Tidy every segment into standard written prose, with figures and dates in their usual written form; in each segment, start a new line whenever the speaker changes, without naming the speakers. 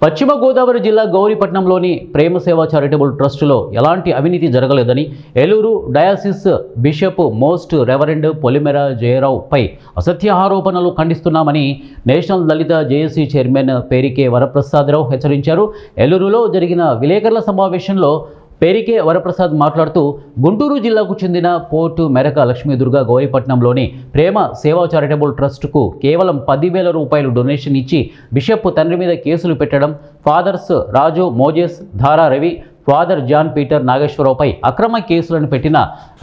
పశ్చిమ గోదావరి జిల్లా గౌరీపట్నంలోని ప్రేమ సేవా చారిటబుల్ ట్రస్టులో ఎలాంటి అవినీతి జరగలేదని Eluru diocese bishop most reverend Polimera Jayarao పై అసత్య ఆరోపణలు ఖండిస్తున్నామని national Dalit JAC chairman Perike Varaprasadarao హెచ్చరించారు. ఏలూరులో జరిగిన విలేకరుల సమావేశంలో పేరికే వరప్రసాద్ మాట్లాడుతూ గుంటూరు జిల్లాకు చెందిన పోర్టు మెరక లక్ష్మీదుర్గ గౌరీపట్నంలోని ప్రేమ సేవా చారిటబుల్ ట్రస్టుకు కేవలం 10,000 రూపాయలు డొనేషన్ ఇచ్చి బిషప్ తండ్రి మీద కేసులు పెట్టడం, fathers Raju Moses, Dhara Ravi, father John Peter నాగేశ్వరరావుపై అక్రమ కేసులను పెట్టిన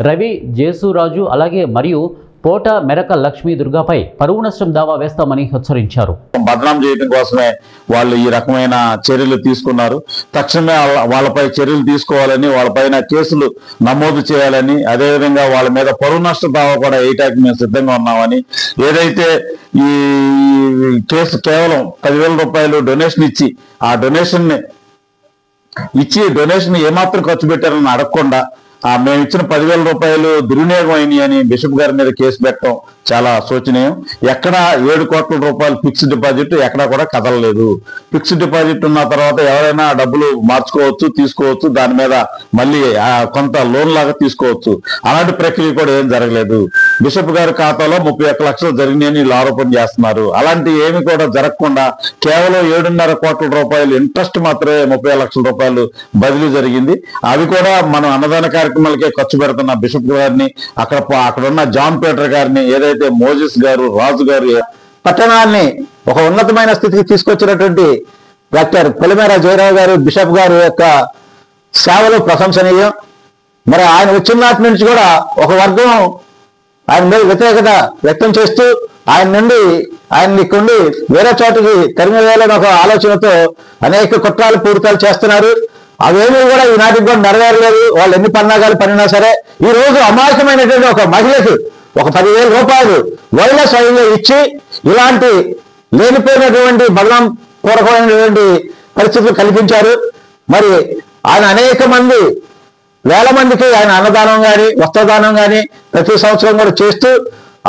రవి జేసురాజు అలాగే మరియు పోట మెరక లక్ష్మీదుర్గపై పరువు నష్టం దావా వేస్తామని హెచ్చరించారు.
బదనాం చేయడం కోసమే వాళ్ళు ఈ రకమైన చర్యలు తీసుకున్నారు. తక్షణమే వాళ్ళపై చర్యలు తీసుకోవాలని, వాళ్ళపైన కేసులు నమోదు చేయాలని, అదేవిధంగా వాళ్ళ మీద పరువు నష్టం దావా కూడా వేయటానికి మేము సిద్ధంగా ఉన్నామని, ఏదైతే ఈ కేసు కేవలం 10,000 రూపాయలు డొనేషన్ ఇచ్చి ఆ డొనేషన్ ఏమాత్రం ఖర్చు పెట్టారని అడగకుండా మేము ఇచ్చిన 10,000 రూపాయలు దుర్వినియోగం అయినాయి అని బిషప్ గారి మీద కేసు పెట్టడం చాలా శోచనీయం. ఎక్కడ 7 కోట్ల రూపాయలు ఫిక్స్డ్ డిపాజిట్ ఎక్కడా కూడా కదలలేదు. ఫిక్స్డ్ డిపాజిట్ ఉన్న తర్వాత ఎవరైనా డబ్బులు మార్చుకోవచ్చు, తీసుకోవచ్చు, దాని మీద మళ్ళీ కొంత లోన్ లాగా తీసుకోవచ్చు. అలాంటి ప్రక్రియ కూడా ఏం జరగలేదు. బిషప్ గారి ఖాతాలో 31 లక్షలు జరిగినాయని ఆరోపణ చేస్తున్నారు. అలాంటి ఏమి కూడా జరగకుండా కేవలం 7.5 కోట్ల రూపాయలు ఇంట్రెస్ట్ మాత్రమే 30 లక్షల రూపాయలు బదిలీ జరిగింది. అవి కూడా మనం అన్నదాన కార్యక్రమాలకే ఖర్చు పెడుతున్న బిషప్ గారిని, అక్కడున్న జాన్ పీటర్ గారిని, ఏదైతే మోజెస్ గారు, రాజు గారు పట్టణాన్ని ఒక ఉన్నతమైన స్థితికి తీసుకొచ్చినటువంటి డాక్టర్ పొలిమేర జయరావు గారు, బిషప్ గారు యొక్క సేవలు ప్రశంసనీయం. మరి ఆయన వచ్చినటి నుంచి కూడా ఒక వర్గం ఆయన మీద వ్యతిరేకత వ్యక్తం చేస్తూ ఆయన్ని కొండి వేరే చోటికి తరిమివేయాలని ఒక ఆలోచనతో అనేక కుట్రాలు పూరితాలు చేస్తున్నారు. అవేమీ కూడా ఈనాటికి కూడా నెరవేరలేదు. వాళ్ళు ఎన్ని పన్నాగాలు పనినా సరే ఈ రోజు అమాయకమైనటువంటి ఒక మహిళకు ఒక 10,000 రూపాయలు వాళ్ళ స్వయంగా ఇచ్చి ఇలాంటి లేనిపోయినటువంటి బదనాం పూర్వకమైనటువంటి పరిస్థితులు కల్పించారు. మరి ఆయన అనేక మంది వేల మందికి ఆయన అన్నదానం కానీ వస్త్రదానం కానీ ప్రతి సంవత్సరం కూడా చేస్తూ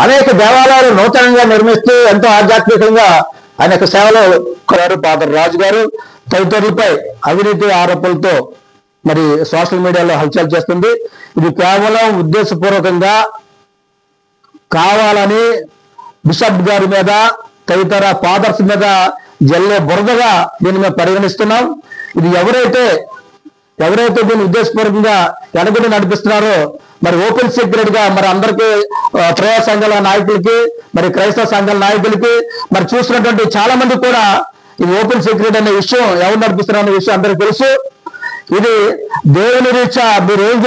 అనేక దేవాలయాలు నూతనంగా నిర్మిస్తూ ఎంతో ఆధ్యాత్మికంగా ఆయన యొక్క సేవలో ఫాదర్ రాజు గారు తదితరులపై అవినీతి ఆరోపణలతో మరి సోషల్ మీడియాలో హల్చల్ చేస్తుంది. ఇది కేవలం ఉద్దేశపూర్వకంగా కావాలని బిషప్ గారి మీద తదితర ఫాదర్స్ మీద జల్లే బురదగా దీన్ని మేము పరిగణిస్తున్నాం. ఇది ఎవరైతే దీన్ని ఉద్దేశపూర్వకంగా వెనకటి నడిపిస్తున్నారో మరి ఓపెన్ సీక్రెట్ గా మరి అందరికీ ప్రేయ సంఘాల నాయకులకి, మరి క్రైస్తవ సంఘాల నాయకులకి, మరి చూసినటువంటి చాలా మంది కూడా ఇది ఓపెన్ సీక్రెట్ అనే విషయం ఎవరు నడిపిస్తున్నారు అనే విషయం అందరికీ తెలుసు. ఇది దేవుని రీత్యా మీరు ఏం